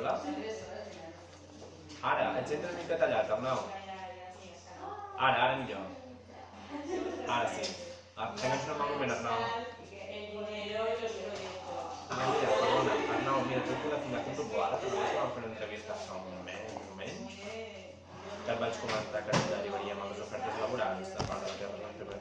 Hola? Ara, et sento una mica tallat, Arnau. Ara millor. Ara sí. Tens un mal moment, Arnau. Mira, perdona, Arnau, mira, t'he telefonat un grup ara, també vam fer una entrevista fa un mes, que et vaig comentar que et derivaríem a les ofertes laborals de part de la teva